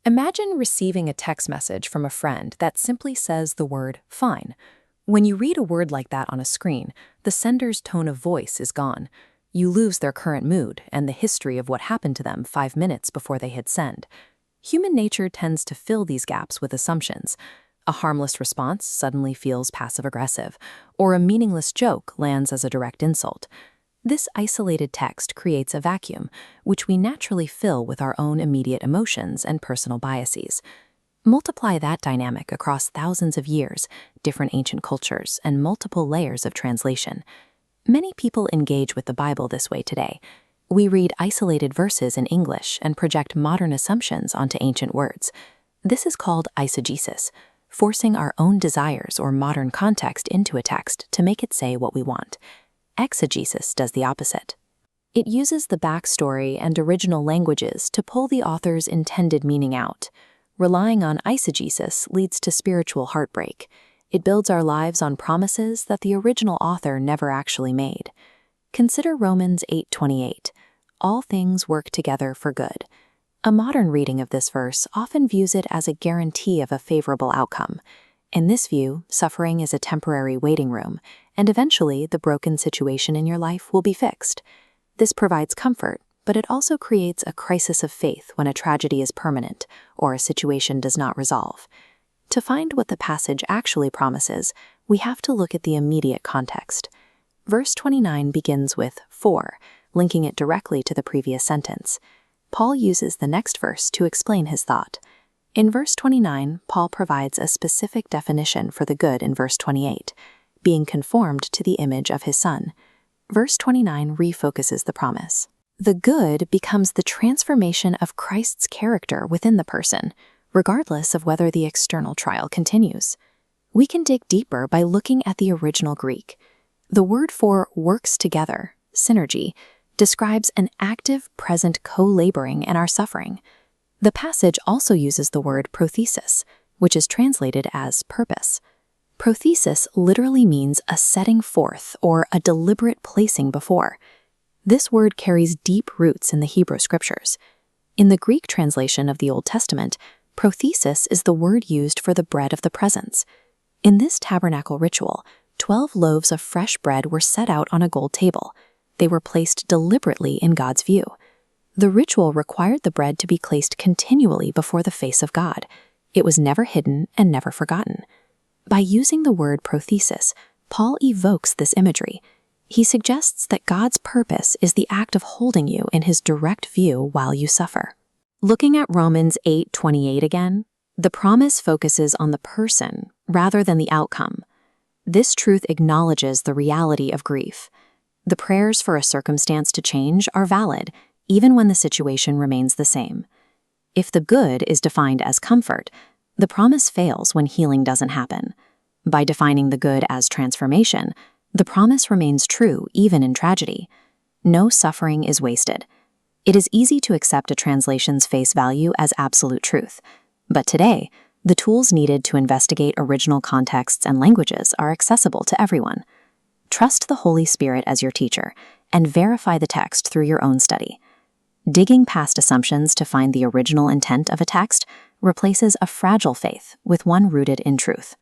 Imagine receiving a text message from a friend that simply says the word fine. When you read a word like that on a screen, the sender's tone of voice is gone. You lose their current mood and the history of what happened to them 5 minutes before they hit send. Human nature tends to fill these gaps with assumptions. A harmless response suddenly feels passive-aggressive, or a meaningless joke lands as a direct insult. This isolated text creates a vacuum, which we naturally fill with our own immediate emotions and personal biases. Multiply that dynamic across thousands of years, different ancient cultures, and multiple layers of translation. Many people engage with the Bible this way today. We read isolated verses in English and project modern assumptions onto ancient words. This is called eisegesis, forcing our own desires or modern context into a text to make it say what we want. Exegesis does the opposite. It uses the backstory and original languages to pull the author's intended meaning out. Relying on eisegesis leads to spiritual heartbreak. It builds our lives on promises that the original author never actually made. Consider Romans 8:28. All things work together for good. A modern reading of this verse often views it as a guarantee of a favorable outcome. In this view, suffering is a temporary waiting room, and eventually the broken situation in your life will be fixed. This provides comfort, but it also creates a crisis of faith when a tragedy is permanent or a situation does not resolve. To find what the passage actually promises, we have to look at the immediate context. Verse 29 begins with "for," linking it directly to the previous sentence. Paul uses the next verse to explain his thought. In verse 29, Paul provides a specific definition for the good in verse 28, being conformed to the image of his Son. Verse 29 refocuses the promise. The good becomes the transformation of Christ's character within the person, regardless of whether the external trial continues. We can dig deeper by looking at the original Greek. The word for works together, synergy, describes an active, present co-laboring in our suffering. The passage also uses the word prothesis, which is translated as purpose. Prothesis literally means a setting forth or a deliberate placing before. This word carries deep roots in the Hebrew scriptures. In the Greek translation of the Old Testament, prothesis is the word used for the bread of the presence. In this tabernacle ritual, 12 loaves of fresh bread were set out on a gold table. They were placed deliberately in God's view. The ritual required the bread to be placed continually before the face of God. It was never hidden and never forgotten. By using the word prothesis, Paul evokes this imagery. He suggests that God's purpose is the act of holding you in his direct view while you suffer. Looking at Romans 8:28 again, the promise focuses on the person rather than the outcome. This truth acknowledges the reality of grief. The prayers for a circumstance to change are valid, even when the situation remains the same. If the good is defined as comfort, the promise fails when healing doesn't happen. By defining the good as transformation, the promise remains true even in tragedy. No suffering is wasted. It is easy to accept a translation's face value as absolute truth, but today, the tools needed to investigate original contexts and languages are accessible to everyone. Trust the Holy Spirit as your teacher and verify the text through your own study. Digging past assumptions to find the original intent of a text replaces a fragile faith with one rooted in truth.